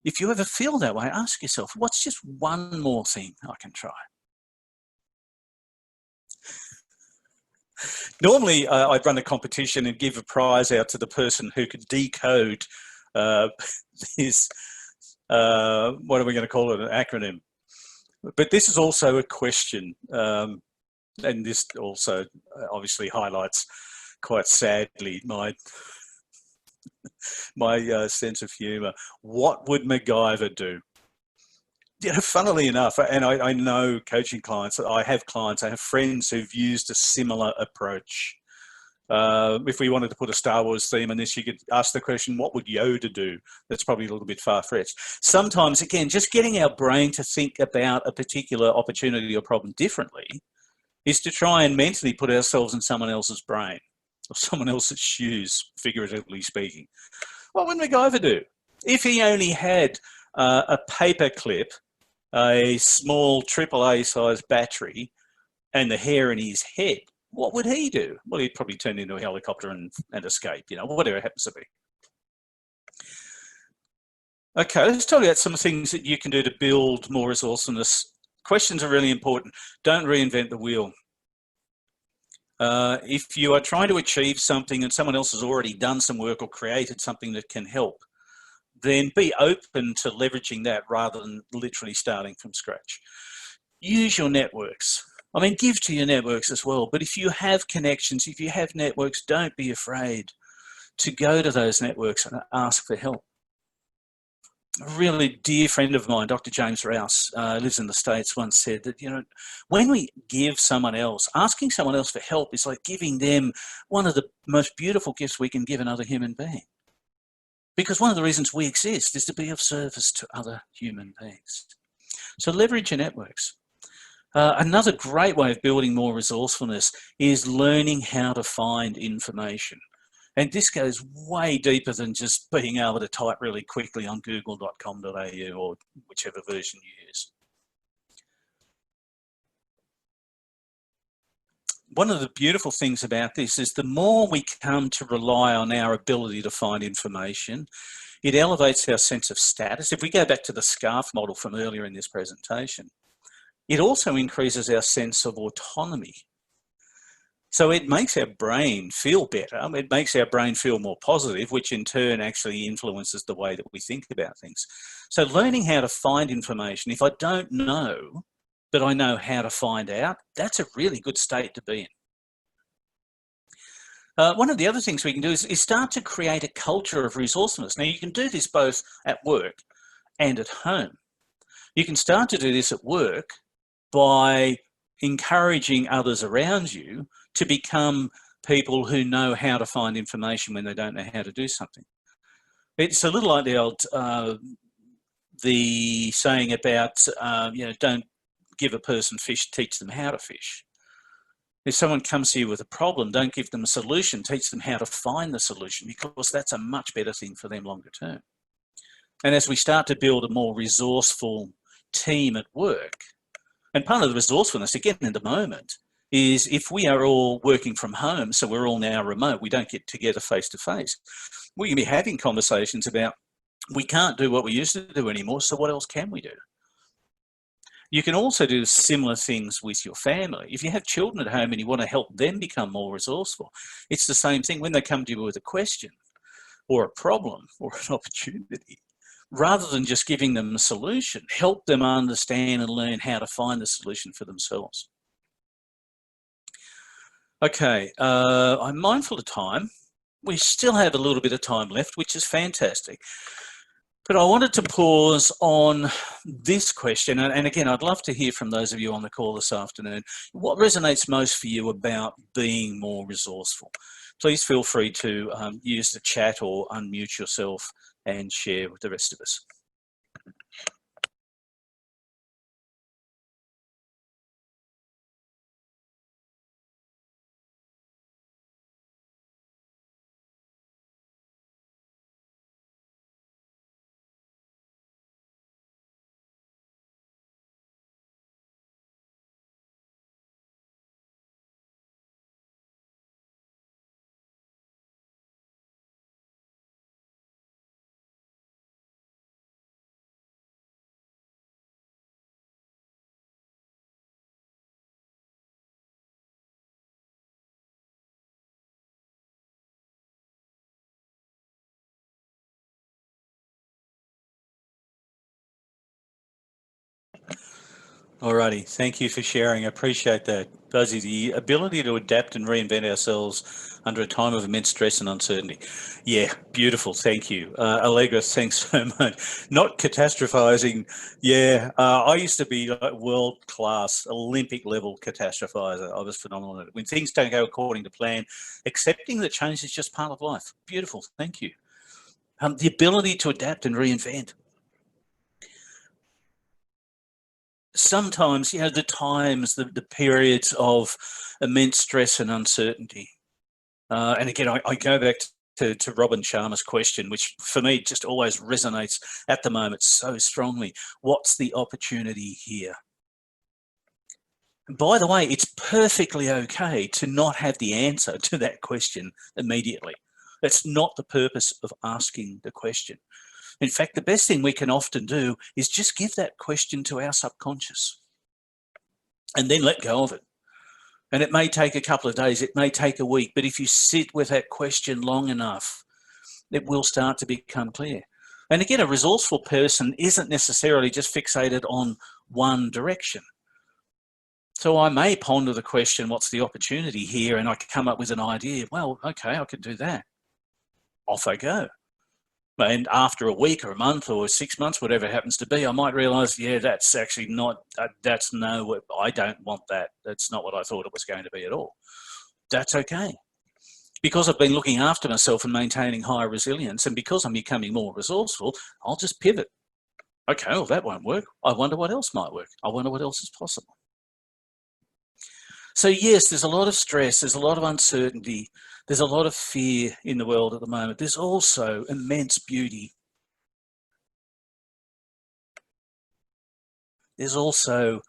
If you ever feel that way, ask yourself, what's just one more thing I can try? Normally, I'd run a competition and give a prize out to the person who could decode this, what are we going to call it, an acronym. But this is also a question, and this also obviously highlights quite sadly my sense of humour. What would MacGyver do? You know, funnily enough, and I know coaching clients, I have friends who've used a similar approach. If we wanted to put a Star Wars theme in this, you could ask the question, what would Yoda do? That's probably a little bit far-fetched. Sometimes, again, just getting our brain to think about a particular opportunity or problem differently is to try and mentally put ourselves in someone else's brain or someone else's shoes, figuratively speaking. What would MacGyver do? If he only had a paper clip, a small AAA size battery, and the hair in his head, what would he do? Well, he'd probably turn into a helicopter and escape, you know, whatever it happens to be. Okay, let's talk about some things that you can do to build more resourcefulness. Questions are really important. Don't reinvent the wheel. If you are trying to achieve something and someone else has already done some work or created something that can help, then be open to leveraging that rather than literally starting from scratch. Use your networks. I mean, give to your networks as well. But if you have connections, if you have networks, don't be afraid to go to those networks and ask for help. A really dear friend of mine, Dr. James Rouse, lives in the States, once said that, you know, when we give someone else, asking someone else for help is like giving them one of the most beautiful gifts we can give another human being. Because one of the reasons we exist is to be of service to other human beings. So leverage your networks. Another great way of building more resourcefulness is learning how to find information. And this goes way deeper than just being able to type really quickly on google.com.au or whichever version you use. One of the beautiful things about this is the more we come to rely on our ability to find information, it elevates our sense of status. If we go back to the scarf model from earlier in this presentation, it also increases our sense of autonomy. So it makes our brain feel better. It makes our brain feel more positive, which in turn actually influences the way that we think about things. So learning how to find information, if I don't know, but I know how to find out, that's a really good state to be in. One of the other things we can do is start to create a culture of resourcefulness. Now, you can do this both at work and at home. You can start to do this at work by encouraging others around you to become people who know how to find information when they don't know how to do something. It's a little like the old the saying about you know, don't give a person fish, teach them how to fish. If someone comes to you with a problem, don't give them a solution, teach them how to find the solution, because that's a much better thing for them longer term. And as we start to build a more resourceful team at work, and part of the resourcefulness, again, in the moment, is if we are all working from home, so we're all now remote, we don't get together face to face, we can be having conversations about we can't do what we used to do anymore, so what else can we do? You can also do similar things with your family. If you have children at home and you want to help them become more resourceful, it's the same thing when they come to you with a question or a problem or an opportunity. Rather than just giving them a solution, help them understand and learn how to find the solution for themselves. Okay, I'm mindful of time. We still have a little bit of time left, which is fantastic. But I wanted to pause on this question, and again, I'd love to hear from those of you on the call this afternoon. What resonates most for you about being more resourceful? Please feel free to use the chat or unmute yourself and share with the rest of us. Alrighty, thank you for sharing. I appreciate that. Buzzy, the ability to adapt and reinvent ourselves under a time of immense stress and uncertainty. Yeah, beautiful. Thank you. Allegra, thanks so much. Not catastrophizing. Yeah, I used to be like world-class, Olympic-level catastrophizer. I was phenomenal at it. When things don't go according to plan, accepting that change is just part of life. Beautiful. Thank you. The ability to adapt and reinvent. Sometimes, the periods of immense stress and uncertainty. And again, I go back to Robin Sharma's question, which for me just always resonates at the moment so strongly. What's the opportunity here? And by the way, it's perfectly okay to not have the answer to that question immediately. That's not the purpose of asking the question. In fact, the best thing we can often do is just give that question to our subconscious and then let go of it. And it may take a couple of days, it may take a week, but if you sit with that question long enough, it will start to become clear. And again, a resourceful person isn't necessarily just fixated on one direction. So I may ponder the question, what's the opportunity here? And I can come up with an idea. Well, okay, I could do that. Off I go. And after a week or a month or 6 months, whatever it happens to be, I might realize, yeah, that's actually not, I don't want that. That's not what I thought it was going to be at all. That's okay. Because I've been looking after myself and maintaining higher resilience, and because I'm becoming more resourceful, I'll just pivot. Okay, well, that won't work. I wonder what else might work. I wonder what else is possible. So yes, there's a lot of stress, there's a lot of uncertainty, there's a lot of fear in the world at the moment. There's also immense beauty. There's also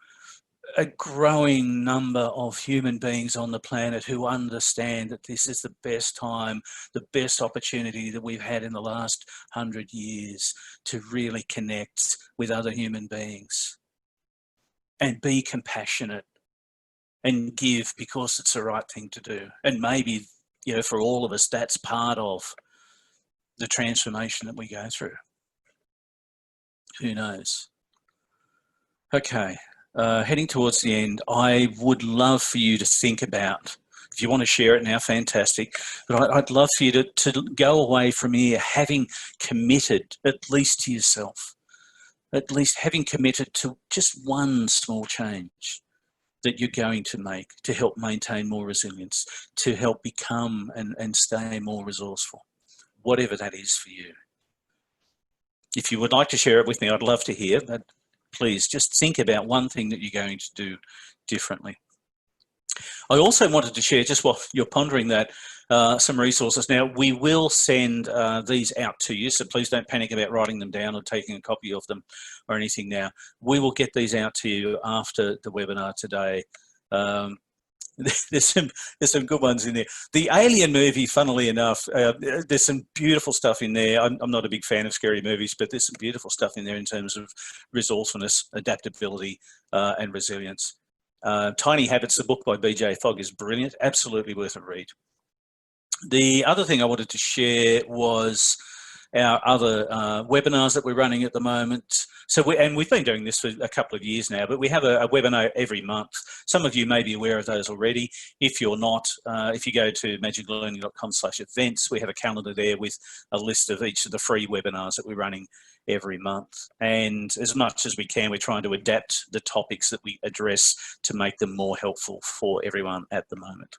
a growing number of human beings on the planet who understand that this is the best time, the best opportunity that we've had in the last 100 years to really connect with other human beings and be compassionate and give because it's the right thing to do. And maybe, for all of us, that's part of the transformation that we go through. Who knows? Okay, heading towards the end, I would love for you to think about, if you want to share it now, fantastic, but I'd love for you to go away from here having committed, at least to yourself, at least having committed to just one small change that you're going to make to help maintain more resilience, to help become and stay more resourceful, whatever that is for you. If you would like to share it with me, I'd love to hear, but please just think about one thing that you're going to do differently. I also wanted to share, just while you're pondering that, some resources. Now, we will send these out to you, so please don't panic about writing them down or taking a copy of them or anything now. We will get these out to you after the webinar today. there's some good ones in there. The Alien movie, funnily enough, there's some beautiful stuff in there. I'm not a big fan of scary movies, but there's some beautiful stuff in there in terms of resourcefulness, adaptability, and resilience. Tiny Habits, the book by BJ Fogg, is brilliant. Absolutely worth a read. The other thing I wanted to share was our other webinars that we're running at the moment. So we've been doing this for a couple of years now, but we have a webinar every month. Some of you may be aware of those already. If you're not, if you go to magiclearning.com/events, we have a calendar there with a list of each of the free webinars that we're running every month. And as much as we can, we're trying to adapt the topics that we address to make them more helpful for everyone at the moment.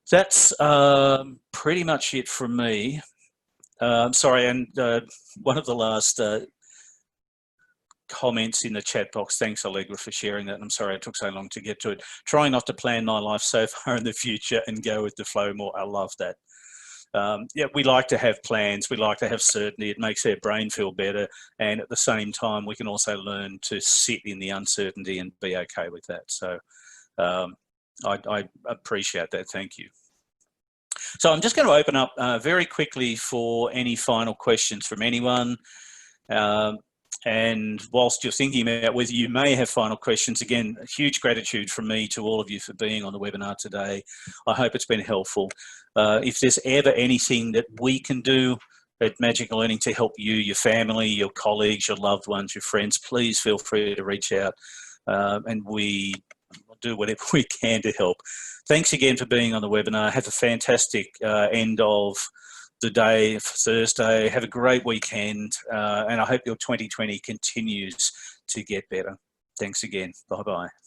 That's pretty much it from me. Sorry, and one of the last comments in the chat box, thanks Allegra for sharing that, and I'm sorry it took so long to get to it. Trying not to plan my life so far in the future and go with the flow more. I love that. Yeah, we like to have plans, we like to have certainty. It makes our brain feel better, and at the same time we can also learn to sit in the uncertainty and be okay with that. So I appreciate that, thank you. So I'm just going to open up very quickly for any final questions from anyone. And whilst you're thinking about whether you may have final questions, again, a huge gratitude from me to all of you for being on the webinar today. I hope it's been helpful. If there's ever anything that we can do at Magic Learning to help you, your family, your colleagues, your loved ones, your friends, please feel free to reach out, and we will do whatever we can to help. Thanks again for being on the webinar. Have a fantastic end of the day for Thursday. Have a great weekend, and I hope your 2020 continues to get better. Thanks again. Bye-bye.